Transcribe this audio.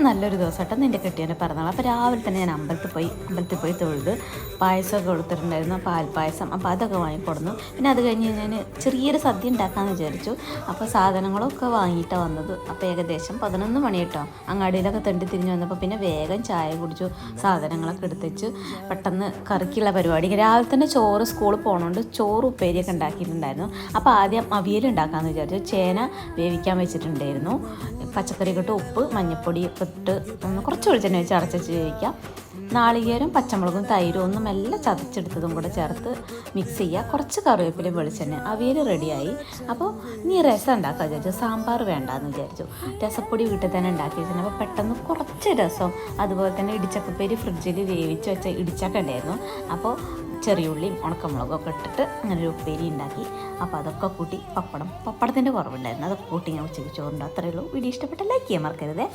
നല്ലൊരു ദിവസം കേട്ടോ എൻ്റെ കെട്ടിയവൻ്റെ പിറന്നാൾ. അപ്പോൾ രാവിലെ തന്നെ ഞാൻ അമ്പലത്തിൽ പോയി തൊഴുത് പായസമൊക്കെ കൊടുത്തിട്ടുണ്ടായിരുന്നു, പാൽപ്പായസം. അപ്പോൾ അതൊക്കെ വാങ്ങിക്കൊടുന്നു. പിന്നെ അത് കഴിഞ്ഞ് ഞാൻ ചെറിയൊരു സദ്യ ഉണ്ടാക്കാമെന്ന് വിചാരിച്ചു. അപ്പോൾ സാധനങ്ങളൊക്കെ വാങ്ങിയിട്ടാണ് വന്നത്. അപ്പോൾ ഏകദേശം 11 മണി കേട്ടോ. അങ്ങാടിയിലൊക്കെ തെണ്ടി തിരിഞ്ഞ് വന്നപ്പോൾ പിന്നെ വേഗം ചായ കുടിച്ചു, സാധനങ്ങളൊക്കെ എടുത്തുവെച്ച് പെട്ടെന്ന് കറിക്കുള്ള പരിപാടി. രാവിലെ തന്നെ ചോറ് സ്കൂളിൽ പോകണോണ്ട് ചോറ് ഉപ്പേരിയൊക്കെ ഉണ്ടാക്കിയിട്ടുണ്ടായിരുന്നു. അപ്പോൾ ആദ്യം അവിയൽ ഉണ്ടാക്കാമെന്ന് വിചാരിച്ചു. ചേന വേവിക്കാൻ വെച്ചിട്ടുണ്ടായിരുന്നു. പച്ചക്കറി ഇട്ട് ഉപ്പ് മഞ്ഞൾപ്പൊടി ഇട്ട് കുറച്ച് വെളിച്ചെണ്ണ വെച്ച് അടച്ചു വേവിക്കാം. നാളികേരം പച്ചമുളകും തൈരും ഒന്നും എല്ലാം ചതച്ചെടുത്തതും കൂടെ ചേർത്ത് മിക്സ് ചെയ്യുക. കുറച്ച് കറിവേപ്പില വെളിച്ചെണ്ണ. അവിയൽ റെഡിയായി. അപ്പോൾ ഇനി രസം ഉണ്ടാക്കാൻ വിചാരിച്ചു. സാമ്പാർ വേണ്ടാന്ന് വിചാരിച്ചു. രസപ്പൊടി വീട്ടിൽ തന്നെ ഉണ്ടാക്കി വെച്ചിട്ടുണ്ട്. അപ്പോൾ പെട്ടെന്ന് കുറച്ച് രസം, അതുപോലെ തന്നെ ഇടിച്ചക്കപ്പേരി ഫ്രിഡ്ജിൽ വേവിച്ച് വെച്ച ഇടിച്ചക്ക ഉണ്ടായിരുന്നു. അപ്പോൾ ചെറിയുള്ളിയും ഉണക്കമുളകും ഒക്കെ ഇട്ടിട്ട് അങ്ങനെ ഒരു ഉപ്പേരി ഉണ്ടാക്കി. അപ്പോൾ അതൊക്കെ കൂട്ടി പപ്പടത്തിൻ്റെ കുറവുണ്ടായിരുന്നു, അതൊക്കെ കൂട്ടി ഞാൻ ഉച്ചയ്ക്ക് ചോറുണ്ട്. അത്രയേ ഉള്ളൂ. വീഡിയോ ഇഷ്ടപ്പെട്ട ലൈക്ക് ചെയ്യാൻ മറക്കരുതേ.